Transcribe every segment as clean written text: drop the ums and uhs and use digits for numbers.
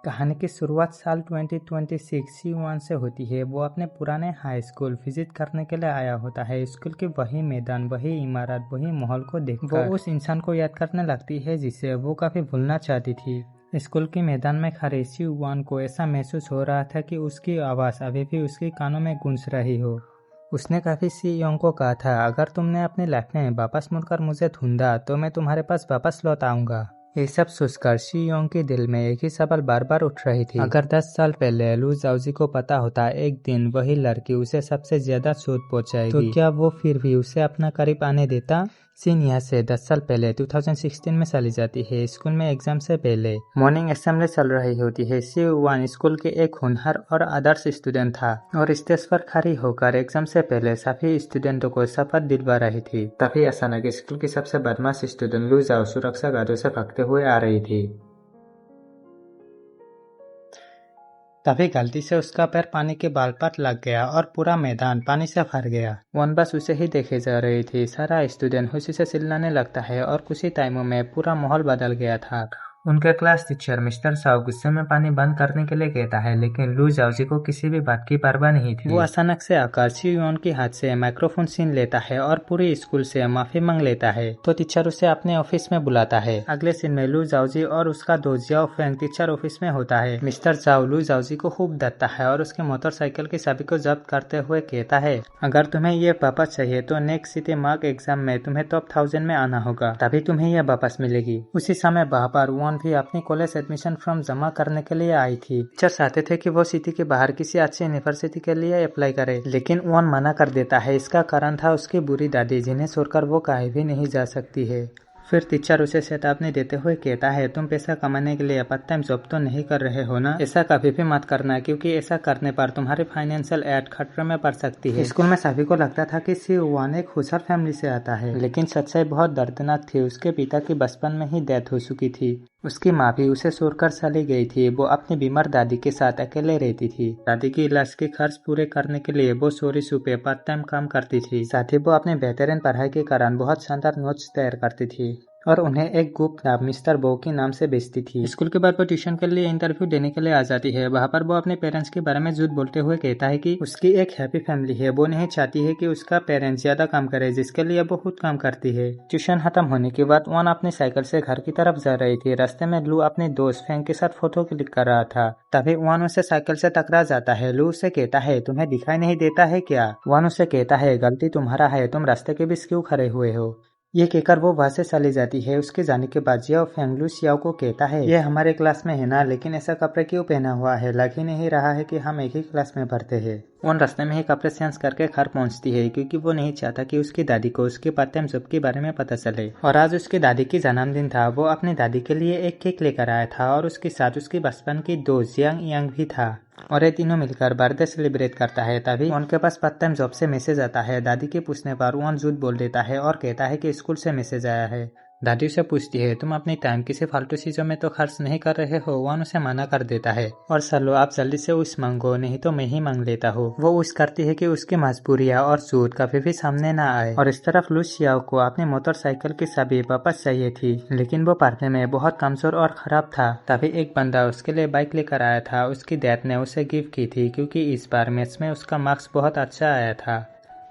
कहानी की शुरुआत साल 2026 C1 से होती है। वो अपने पुराने हाई स्कूल विजिट करने के लिए आया होता है। स्कूल की वही मैदान, वही इमारत, वही माहौल को देखकर वो उस इंसान को याद करने लगती है जिसे वो काफी भूलना चाहती थी। स्कूल के मैदान में खड़े C1 को ऐसा महसूस हो रहा था कि उसकी आवाज़ अभी भी उसके कानों में गूंज रही हो। उसने काफी C1 को कहा था, अगर तुमने अपनी लाइफ में वापस मुड़कर मुझे ढूंढा तो मैं तुम्हारे पास वापस लौट आऊंगा। ये सब सोचकर शी-योंग के दिल में एक ही सवाल बार बार उठ रही थी। अगर 10 साल पहले लू जाओजी को पता होता एक दिन वही लड़की उसे सबसे ज्यादा चोट पहुंचाएगी, तो क्या वो फिर भी उसे अपना करीब आने देता? सीन यहाँ से 10 साल पहले 2016 में चली जाती है। स्कूल में एग्जाम से पहले मॉर्निंग असेंबली चल रही होती है। शी-वन स्कूल के एक होनहार और आदर्श स्टूडेंट था और स्टेज पर खड़ी होकर एग्जाम से पहले सभी स्टूडेंटों को शपथ दिलवा रही थी। तभी अचानक स्कूल की सबसे बदमाश स्टूडेंट लू जाओ सुरक्षा गार्डों से भागते हुए आ रही थी। तभी गलती से उसका पैर पानी के बाल पर लग गया और पूरा मैदान पानी से भर गया। वन बस उसे ही देखे जा रही थी। सारा स्टूडेंट खुशी से चिल्लाने लगता है और कुछ ही टाइमों में पूरा माहौल बदल गया था। उनके क्लास टीचर मिस्टर साओ गुस्से में पानी बंद करने के लिए कहता है, लेकिन लू जाओजी को किसी भी बात की परवाह नहीं थी। वो अचानक से आकर शी-योन के हाथ से माइक्रोफोन छीन लेता है और पूरे स्कूल से माफी मांग लेता है। तो टीचर उसे अपने ऑफिस में बुलाता है। अगले सीन में लू जाओजी और उसका दोस्त जियाओ फेंग टीचर ऑफिस में होता है। मिस्टर चाओ लू जाओजी को खूब डांटता है और उसके मोटरसाइकिल की चाबी को जब्त करते हुए कहता है, अगर तुम्हें ये वापस चाहिए तो नेक्स्ट सिटी मार्क एग्जाम में तुम्हें टॉप 1000 में आना होगा, तभी तुम्हें यह वापस मिलेगी। उसी समय वहाँ पर भी अपनी कॉलेज एडमिशन फॉर्म जमा करने के लिए आई थी। टीचर चाहते थे कि वो सिटी के बाहर किसी अच्छी यूनिवर्सिटी के लिए अप्लाई करे, लेकिन वॉन मना कर देता है। इसका कारण था उसकी बुरी दादी, जिन्हें छोड़कर वो कहीं भी नहीं जा सकती है। फिर टीचर उसे चेतावनी देते हुए कहता है, तुम पैसा कमाने के लिए पार्ट टाइम जॉब तो नहीं कर रहे हो ना? ऐसा कभी भी मत करना, क्योंकि ऐसा करने पर तुम्हारी फाइनेंशियल एड खतरे में पड़ सकती है। स्कूल में सभी को लगता था कि शी-वन एक होशियार फैमिली से आता है, लेकिन सच्चाई बहुत दर्दनाक थी। उसके पिता की बचपन में ही डेथ हो चुकी थी। उसकी माँ भी उसे छोड़कर चली गई थी। वो अपनी बीमार दादी के साथ अकेले रहती थी। दादी की इलाज के खर्च पूरे करने के लिए वो चोरी छुपे पार्ट टाइम काम करती थी। साथ ही वो अपनी बेहतरीन पढ़ाई के कारण बहुत शानदार नोट्स तैयार करती थी और उन्हें एक गुप्त नाम मिस्टर बो के नाम से बेचती थी। स्कूल के बाद वो ट्यूशन के लिए इंटरव्यू देने के लिए आ जाती है। वहाँ पर वो अपने पेरेंट्स के बारे में झूठ बोलते हुए कहता है कि उसकी एक हैप्पी फैमिली है। वो नहीं चाहती है कि उसका पेरेंट्स ज्यादा काम करे, जिसके लिए वो खुद काम करती है। ट्यूशन खत्म होने के बाद वन अपनी साइकिल से घर की तरफ जा रही थी। रास्ते में लू अपने दोस्त फेंग के साथ फोटो क्लिक कर रहा था। तभी वन उसे साइकिल से टकरा जाता है। लू उसे कहता है, तुम्हें दिखाई नहीं देता है क्या? वन उसे कहता है, गलती तुम्हारा है, तुम रास्ते के बीच क्यों खड़े हुए हो? ये कहकर वो वहां से चली जाती है। उसके जाने के बाद जियाओ फेंग लू सियाओ को कहता है, ये हमारे क्लास में है ना, लेकिन ऐसा कपड़े क्यों पहना हुआ है? लग ही नहीं रहा है कि हम एक ही क्लास में पढ़ते हैं। उन रास्ते में ही कपड़े चेंज करके घर पहुंचती है, क्योंकि वो नहीं चाहता कि उसकी दादी को उसके पार्ट टाइम जॉब के बारे में पता चले। और आज उसकी दादी की जन्मदिन था। वो अपनी दादी के लिए एक केक लेकर आया था और उसके साथ उसकी बचपन की दोस्त जियांग यांग भी था और ये तीनों मिलकर बर्थडे सेलिब्रेट करता है। तभी उनके पास पार्ट टाइम जॉब से मैसेज आता है। दादी के पूछने पर वन झूठ बोल देता है और कहता है कि स्कूल से मैसेज आया है। दादी उसे पूछती है, तुम अपनी टाइम किसी फालतू चीजों में तो खर्च नहीं कर रहे हो? वन उसे मना कर देता है और चलो आप जल्दी से उस मांगो, नहीं तो मैं ही मांग लेता हूँ। वो उस करती है कि उसकी मजबूरियाँ और झूठ कभी भी सामने ना आए। और इस तरफ लू सियाओ को अपनी मोटरसाइकिल की चाबी वापस चाहिए थी, लेकिन वो पढ़ने में बहुत कमजोर और खराब था। तभी एक बंदा उसके लिए बाइक लेकर आया था। उसकी डैड ने उसे गिफ्ट की थी, क्योंकि इस बार मैथ्स में उसका मार्क्स बहुत अच्छा आया था।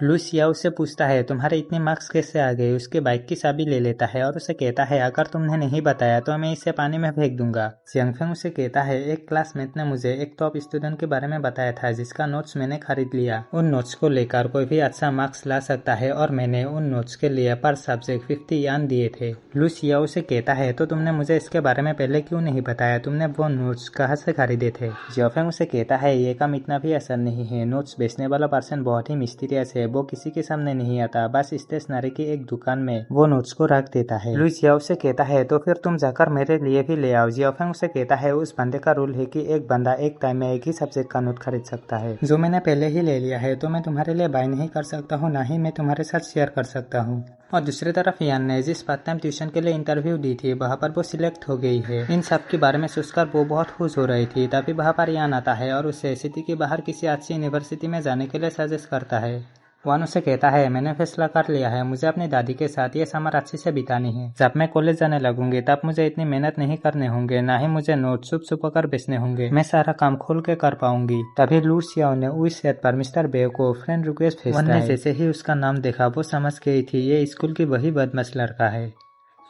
लू सियाओ से पूछता है, तुम्हारे इतने मार्क्स कैसे आ गए? उसके बाइक की चाबी ले लेता है और उसे कहता है, अगर तुमने नहीं बताया तो मैं इसे पानी में फेंक दूंगा। जियांगफेंग उसे कहता है, एक क्लासमेट ने मुझे एक टॉप स्टूडेंट के बारे में बताया था, जिसका नोट्स मैंने खरीद लिया। उन नोट्स को लेकर कोई भी अच्छा मार्क्स ला सकता है और मैंने उन नोट्स के लिए पर सब्जेक्ट 50 यान दिए थे। लू सियाओ उसे कहता है, तो तुमने मुझे इसके बारे में पहले क्यों नहीं बताया? तुमने वो नोट्स कहाँ से खरीदे थे? जियांगफेंग उसे कहता है, ये काम इतना भी आसान नहीं है। नोट्स बेचने वाला पर्सन बहुत ही मिस्टीरियस है। वो किसी के सामने नहीं आता, बस स्टेशनरी की एक दुकान में वो नोट्स को रख देता है। लू जियाओ से कहता है, तो फिर तुम जाकर मेरे लिए भी ले आओ। जियाओफेंग उसे कहता है, उस बंदे का रूल है कि एक बंदा एक टाइम में एक ही सब्जेक्ट का नोट खरीद सकता है, जो मैंने पहले ही ले लिया है, तो मैं तुम्हारे लिए बाय नहीं कर सकता हूँ, ना ही मैं तुम्हारे साथ शेयर कर सकता हूँ। और दूसरी तरफ यान ने जिस पार्ट टाइम ट्यूशन के लिए इंटरव्यू दी थी, वहाँ पर वो सिलेक्ट हो गई है। इन सब के बारे में सोचकर वो बहुत खुश हो रही थी। तभी वहाँ पर यान आता है और उसे सिटी के बाहर किसी अच्छी यूनिवर्सिटी में जाने के लिए सजेस्ट करता है। वन उसे कहता है मैंने फैसला कर लिया है, मुझे अपनी दादी के साथ ये समर अच्छे से बितानी है। जब मैं कॉलेज जाने लगूंगी तब मुझे इतनी मेहनत नहीं करने होंगे, ना ही मुझे नोट छुप कर बेचने होंगे, मैं सारा काम खोल के कर पाऊंगी। तभी लू सियाओ ने उस सेट पर मिस्टर बेव को फ्रेंड रिक्वेस्ट भेजता है। जैसे ही उसका नाम देखा वो समझ गई थी ये स्कूल की वही बदमाश लड़का है।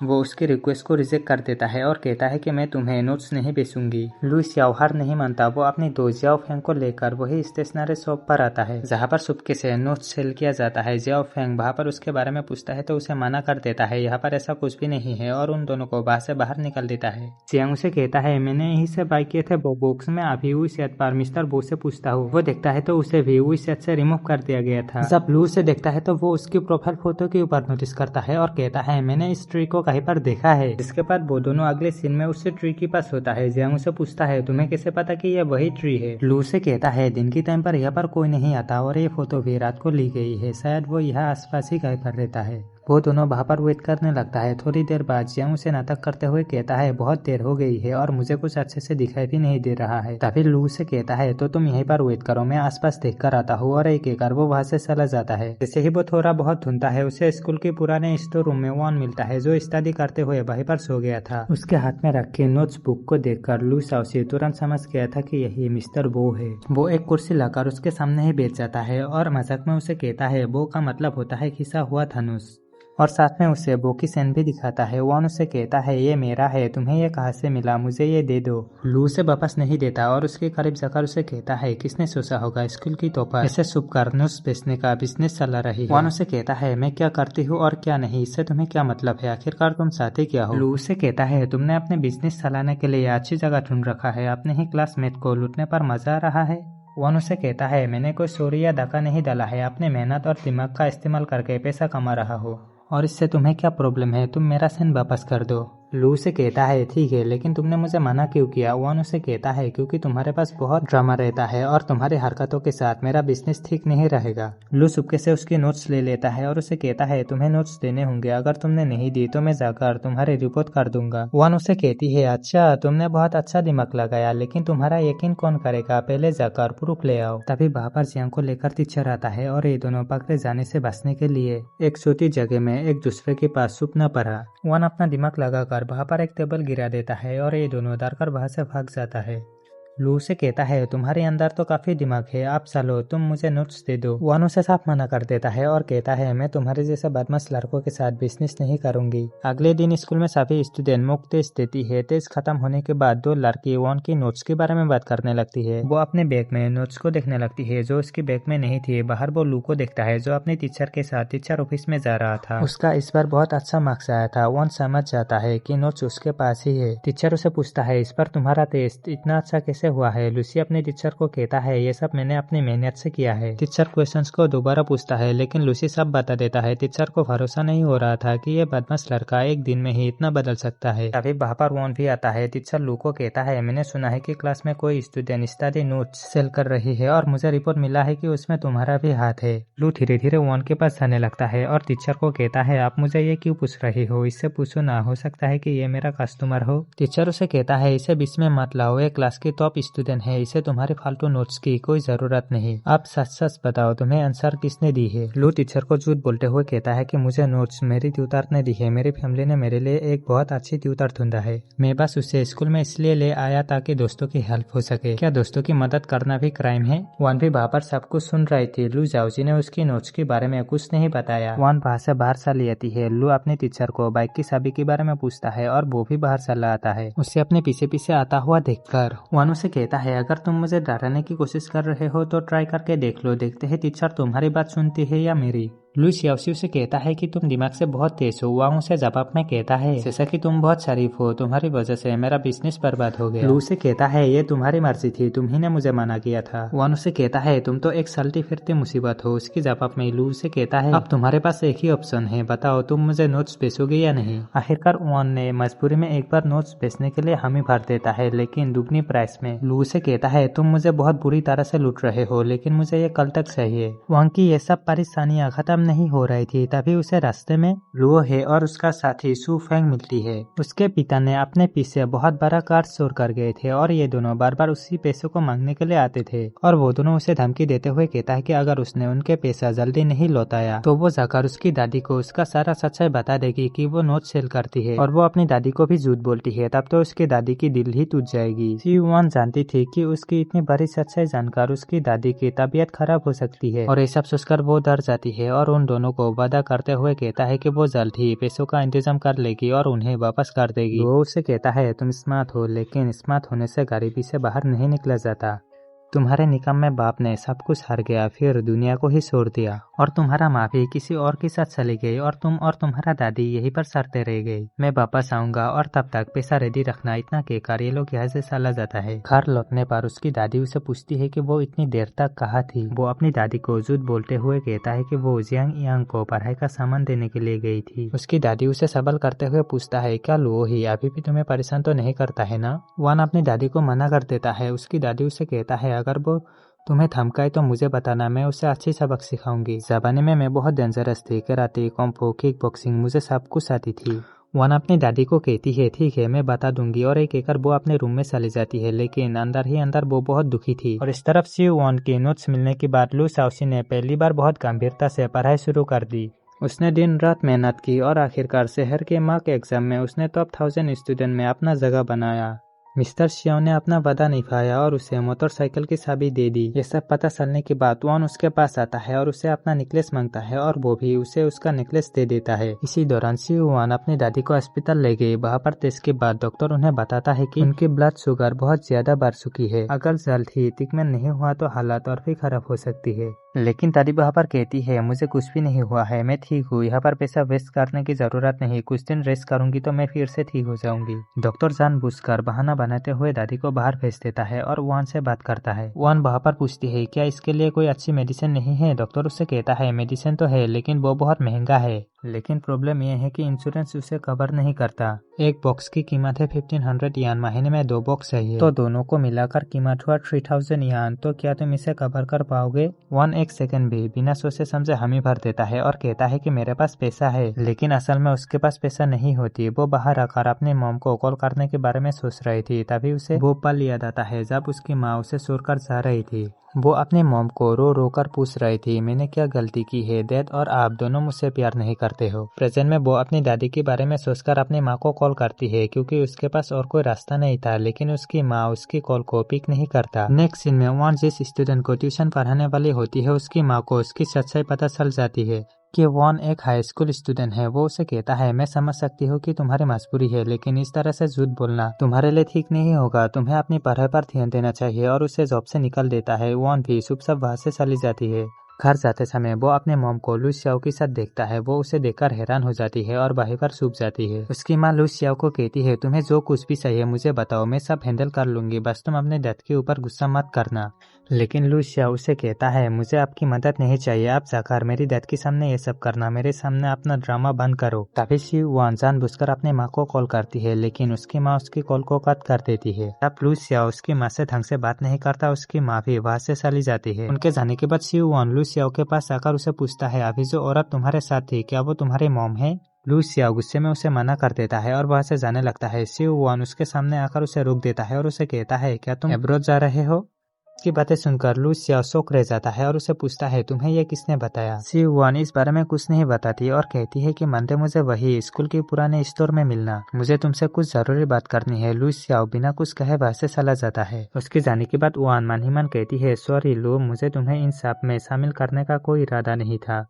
वो उसकी रिक्वेस्ट को रिजेक्ट कर देता है और कहता है कि मैं तुम्हें नोट्स नहीं बेचूंगी। लू सियाओ हार नहीं मानता, वो अपनी दो जियाओ फेंग को लेकर वही स्टेशनरी शॉप पर आता है जहाँ पर चुपके से नोट्स सेल किया जाता है। जियाओ फेंग वहाँ पर उसके बारे में पूछता है तो उसे मना कर देता है, यहाँ पर ऐसा कुछ भी नहीं है, और उन दोनों को वहाँ से बाहर निकल देता है। जियांग उसे कहता है मैंने यहीं से बाय किए थे वो बुक्स, मैं अभी हुई सेट पर मिस्टर बो से पूछता हूँ। वो देखता है तो उसे भी हुई सेट से रिमूव कर दिया गया था। जब लू से देखता है तो वो उसकी प्रोफाइल फोटो के ऊपर नोटिस करता है और कहता है मैंने इस ट्री को कहीं पर देखा है। इसके बाद वो दोनों अगले सीन में उससे ट्री के पास होता है। जियांग उसे पूछता है तुम्हें कैसे पता कि यह वही ट्री है। लू से कहता है दिन की टाइम पर यहाँ पर कोई नहीं आता और ये फोटो भी रात को ली गई है, शायद वो यहाँ आसपास ही कहीं पर रहता है। वो दोनों वहाँ पर वेट करने लगता है। थोड़ी देर बाद जियांग उसे नाटक करते हुए कहता है बहुत देर हो गई है और मुझे कुछ अच्छे से दिखाई भी नहीं दे रहा है। तभी लू से कहता है तो तुम यहीं पर वेट करो, मैं आसपास देख कर आता हूँ, और एक कहकर वो वहाँ से चला जाता है। जैसे ही वो थोड़ा बहुत ढूंढता है उसे स्कूल के पुराने स्टोर रूम में वॉन मिलता है जो स्टडी करते हुए वहीं पर सो गया था। उसके हाथ में रखे नोट्स बुक को देखकर लू साउसी तुरंत समझ गया था कि यही मिस्टर बो है। वो एक कुर्सी लाकर उसके सामने ही बैठ जाता है और मजाक में उसे कहता है बो का मतलब होता है खिसा हुआ धनुष, और साथ में उसे बो की सेन भी दिखाता है। वॉन उसे कहता है ये मेरा है, तुम्हें ये कहाँ से मिला, मुझे ये दे दो। लू उसे वापस नहीं देता और उसके करीब जाकर उसे कहता है किसने सोचा होगा स्कूल की टॉपर ऐसे शुभ कार्नूस बेचने का बिजनेस चला रही है। वॉन उसे कहता है मैं क्या करती हूँ और क्या नहीं, इससे तुम्हें क्या मतलब है, आखिरकार तुम चाहते क्या हो। लू उसे कहता है तुमने अपने बिजनेस चलाने के लिए अच्छी जगह ढूंढ रखा है, अपने ही क्लासमेट को लूटने पर मजा आ रहा है। वॉन उसे कहता है मैंने कोई चोरी या धक्का नहीं डाला है, अपने मेहनत और दिमाग का इस्तेमाल करके पैसा कमा रहा हो, और इससे तुम्हें क्या प्रॉब्लम है, तुम मेरा सेन वापस कर दो। लू से कहता है ठीक है, लेकिन तुमने मुझे मना क्यों किया। वॉन उसे कहता है क्योंकि तुम्हारे पास बहुत ड्रामा रहता है और तुम्हारी हरकतों के साथ मेरा बिजनेस ठीक नहीं रहेगा। लू चुपके से उसकी नोट्स ले लेता है और उसे कहता है तुम्हें नोट्स देने होंगे, अगर तुमने नहीं दी तो मैं जाकर तुम्हारी रिपोर्ट कर दूंगा। वॉन उसे कहती है अच्छा तुमने बहुत अच्छा दिमाग लगाया, लेकिन तुम्हारा यकीन कौन करेगा, पहले जाकर प्रूफ ले आओ। तभी वहाँ पर जियांग को लेकर टीचर आता है और ये दोनों पकड़े जाने से बचने के लिए एक छोटी जगह में एक दूसरे के पास छुप न पड़ा। वॉन अपना दिमाग लगाकर वहाँ पर एक टेबल गिरा देता है और ये दोनों डरकर वहाँ से भाग जाता है। लू से कहता है तुम्हारे अंदर तो काफी दिमाग है, आप चलो तुम मुझे नोट्स दे दो। वॉन उसे साफ मना कर देता है और कहता है मैं तुम्हारे जैसे बदमाश लड़कों के साथ बिजनेस नहीं करूंगी। अगले दिन स्कूल में सभी स्टूडेंट मॉक टेस्ट देती है। टेस्ट खत्म होने के बाद दो लड़की वॉन की नोट्स के बारे में बात करने लगती है। वो अपने बैग में नोट्स को देखने लगती है जो उसके बैग में नहीं थी। बाहर वो लू को देखता है जो अपने टीचर के साथ टीचर ऑफिस में जा रहा था। उसका इस बार बहुत अच्छा मार्क्स आया था। वॉन समझ जाता है कि नोट्स उसके पास ही है। टीचर उसे पूछता है इस बार तुम्हारा टेस्ट इतना अच्छा कैसे हुआ है। लूसी अपने टीचर को कहता है ये सब मैंने अपनी मेहनत से किया है। टीचर क्वेश्चंस को दोबारा पूछता है लेकिन लूसी सब बता देता है। टीचर को भरोसा नहीं हो रहा था कि ये बदमाश लड़का एक दिन में ही इतना बदल सकता है। तभी वहाँ पर वॉन भी आता है। टीचर लू को कहता है मैंने सुना है कि क्लास में कोई स्टूडेंट स्टडी नोट्स सेल कर रही है और मुझे रिपोर्ट मिला है कि उसमें तुम्हारा भी हाथ है। लू धीरे धीरे वॉन के पास जाने लगता है और टीचर को कहता है आप मुझे ये क्यों पूछ रही हो, इससे पूछो ना, हो सकता है कि ये मेरा कस्टमर हो। टीचर उसे कहता है इसे बीच में मत लाओ, ये क्लास की टॉप स्टूडेंट है, इसे तुम्हारे फालतू नोट्स की कोई जरूरत नहीं। आप सच सच बताओ तुम्हें आंसर किसने दी है। लू टीचर को झूठ बोलते हुए कहता है कि मुझे नोट्स मेरी ट्यूटर ने दी है, मेरी फैमिली ने मेरे लिए एक बहुत अच्छी ट्यूटर ढूंढा है, मैं बस उसे स्कूल में इसलिए ले आया ताकि दोस्तों की हेल्प हो सके। क्या दोस्तों की मदद करना भी क्राइम है। वन भी वहाँ पर सब कुछ सुन रही थी। लू जाओजी ने उसकी नोट्स के बारे में कुछ नहीं बताया। वन वहाँ से बाहर चली आती है। लू अपने टीचर को बाइक की चाबी के बारे में पूछता है और वो भी बाहर चला आता है। उसे अपने पीछे पीछे आता हुआ देखकर वन उसे कहता है अगर तुम मुझे डराने की कोशिश कर रहे हो तो ट्राई करके देख लो, देखते हैं टीचर तुम्हारी बात सुनती है या मेरी। लू सियाओसी से कहता है कि तुम दिमाग से बहुत तेज हो। वांग उसे जवाब में कहता है जैसा कि तुम बहुत शरीफ हो, तुम्हारी वजह से मेरा बिजनेस बर्बाद हो गया। लू से कहता है ये तुम्हारी मर्जी थी, तुम ही ने मुझे मना किया था। वान उसे कहता है तुम तो एक चलती फिरती मुसीबत हो। उसकी जवाब में लू से कहता है अब तुम्हारे पास एक ही ऑप्शन है, बताओ तुम मुझे नोट्स बेचोगे या नहीं। आखिरकार वान ने मजबूरी में एक बार नोट्स बेचने के लिए हामी भर देता है, लेकिन दुगनी प्राइस में। लू से कहता है तुम मुझे बहुत बुरी तरह से लूट रहे हो, लेकिन मुझे ये कल तक चाहिए। वांग की ये सब परेशानियां खत्म नहीं हो रही थी तभी उसे रास्ते में लुओ हे और उसका साथी सू फेंग मिलती है। उसके पिता ने अपने पीछे बहुत बड़ा कार चोर कर गए थे और ये दोनों बार बार उसी पैसों को मांगने के लिए आते थे और वो दोनों उसे धमकी देते हुए कहता है कि अगर उसने उनके पैसा जल्दी नहीं लौटाया तो वो जाकर उसकी दादी को उसका सारा सच्चाई बता देगी कि वो नोट सेल करती है और वो अपनी दादी को भी झूठ बोलती है। तब तो उसकी दादी की दिल ही टूट जाएगी। सी वन जानती थी कि उसकी इतनी बड़ी सच्चाई जानकर उसकी दादी की तबीयत खराब हो सकती है और ये सब सोचकर वो डर जाती है और उन दोनों को वादा करते हुए कहता है कि वो जल्द ही पैसों का इंतजाम कर लेगी और उन्हें वापस कर देगी। वो उसे कहता है तुम स्मार्ट हो लेकिन स्मार्ट होने से गरीबी से बाहर नहीं निकला जाता। तुम्हारे निकम्मे बाप ने सब कुछ हार गया फिर दुनिया को ही छोड़ दिया और तुम्हारा माँ भी किसी और के साथ चली गई और तुम और तुम्हारा दादी यहीं पर सड़ते रह गई। मैं वापस आऊंगा और तब तक पैसा रेडी रखना। इतना कहकर ये लोग यहाँ से चला जाता है। घर लौटने पर उसकी दादी उसे पूछती है कि वो इतनी देर तक कहाँ थी। वो अपनी दादी को झूठ बोलते हुए कहता है कि वो जियांग यांग को पढ़ाई का सामान देने के लिए गई थी। उसकी दादी उसे सवाल करते हुए पूछता है क्या लुओ ही अभी भी तुम्हें परेशान तो नहीं करता है ना। वन अपनी दादी को मना कर देता है। उसकी दादी उसे कहता है अगर वो तुम्हें धमकाए तो मुझे बताना, मैं उसे अच्छी सबक सिखाऊंगी। ज़माने में मैं बहुत डेंजरस थी। कराटे, कुंफू, किक बॉक्सिंग, मुझे सब कुछ आती थी। वन अपनी दादी को कहती है ठीक है मैं बता दूंगी और एक कहकर वो अपने रूम में चली जाती है लेकिन अंदर ही अंदर वो बहुत दुखी थी। और इस तरफ सी वन के नोट्स मिलने के बाद लू शाओसी ने पहली बार बहुत गंभीरता से पढ़ाई शुरू कर दी। उसने दिन रात मेहनत की और आखिरकार शहर के मॉक एग्जाम में उसने टॉप 1000 स्टूडेंट में अपना जगह बनाया। मिस्टर शियाओ ने अपना वादा निभाया और उसे मोटरसाइकिल की चाबी दे दी। ये सब पता चलने के बाद वन उसके पास आता है और उसे अपना नेकलेस मांगता है और वो भी उसे उसका नेकलेस दे देता है। इसी दौरान सी वन अपनी दादी को अस्पताल ले गई। वहाँ पर टेस्ट के बाद डॉक्टर उन्हें बताता है कि उनकी ब्लड शुगर बहुत ज्यादा बढ़ चुकी है। अगर जल्द ही ट्रीटमेंट नहीं हुआ तो हालत और भी खराब हो सकती है। लेकिन दादी वहाँ पर कहती है मुझे कुछ भी नहीं हुआ है, मैं ठीक हूँ। यहाँ पर पैसा वेस्ट करने की जरूरत नहीं, कुछ दिन रेस्ट करूंगी तो मैं फिर से ठीक हो जाऊंगी। डॉक्टर जानबूझकर बहाना बनाते हुए दादी को बाहर भेज देता है और वन से बात करता है। वन वहाँ पर पूछती है क्या इसके लिए कोई अच्छी मेडिसिन नहीं है। डॉक्टर उससे कहता है मेडिसिन तो है लेकिन वो बहुत महंगा है। लेकिन प्रॉब्लम यह है कि इंश्योरेंस उसे कवर नहीं करता। एक बॉक्स की कीमत है 1500 यान, महीने में 2 बॉक्स चाहिए तो दोनों को मिलाकर कीमत हुआ 3000 यान। तो क्या तुम इसे कवर कर पाओगे। वन एक सेकंड भी बिना सोचे समझे हामी भर देता है और कहता है कि मेरे पास पैसा है, लेकिन असल में उसके पास पैसा नहीं होती। वो बाहर आकर अपने मॉम को कॉल करने के बारे में सोच रही थी तभी उसे वो पल याद आता है जब उसकी माँ उसे छोड़कर जा रही थी। वो अपने मॉम को रो रो कर पूछ रही थी मैंने क्या गलती की है, डैड और आप दोनों मुझसे प्यार नहीं करते हो। प्रेजेंट में वो अपनी दादी के बारे में सोचकर अपनी माँ को कॉल करती है क्योंकि उसके पास और कोई रास्ता नहीं था, लेकिन उसकी माँ उसकी कॉल को पिक नहीं करता। नेक्स्ट सीन में वन जिस स्टूडेंट को ट्यूशन पढ़ाने वाली होती है उसकी माँ को उसकी सच्चाई पता चल जाती है कि वन एक हाई स्कूल स्टूडेंट है। वो उसे कहता है मैं समझ सकती हूँ कि तुम्हारी मजबूरी है लेकिन इस तरह से झूठ बोलना तुम्हारे लिए ठीक नहीं होगा। तुम्हें अपनी पढ़ाई पर ध्यान देना चाहिए और उसे जॉब से निकाल देता है। वन भी चुपचाप वहाँ से चली जाती है। घर जाते समय वो अपने मॉम को लू शियाओ के साथ देखता है। वो उसे देखकर हैरान हो जाती है और वहीं पर सूख जाती है। उसकी माँ लू शियाओ को कहती है तुम्हें जो कुछ भी चाहिए मुझे बताओ, मैं सब हैंडल कर लूंगी, बस तुम अपने डैड के ऊपर गुस्सा मत करना। लेकिन लू शियाओ उसे कहता है मुझे आपकी मदद नहीं चाहिए, आप जाकर मेरी डैड के सामने ये सब करना, मेरे सामने अपना ड्रामा बंद करो। तभी सी वन जानबूझकर अपनी माँ को कॉल करती है लेकिन उसकी माँ उसकी कॉल को कट कर देती है। तब लू शियाओ उसकी माँ से ढंग से बात नहीं करता, उसकी माँ भी वहाँ से चली जाती है। उनके जाने के बाद सी वन लू शियाओ के पास आकर उसे पूछता है अभी जो औरत तुम्हारे साथ थी क्या वो तुम्हारी मॉम है। लू शियाओ गुस्से में उसे मना कर देता है और वहाँ से जाने लगता है। सी वन उसके सामने आकर उसे रोक देता है और उसे कहता है क्या तुम एब्रोड जा रहे हो। की बातें सुनकर लू शियाओ शौक रह जाता है और उसे पूछता है तुम्हें ये किसने बताया। सी वन इस बारे में कुछ नहीं बताती और कहती है कि मंडे मुझे वही स्कूल के पुराने स्टोर में मिलना, मुझे तुमसे कुछ जरूरी बात करनी है। लू शियाओ बिना कुछ कहे वहाँ से चला जाता है। उसके जाने के बाद वन मन ही मन कहती है सॉरी लू, मुझे तुम्हें इन सब में शामिल करने का कोई इरादा नहीं था।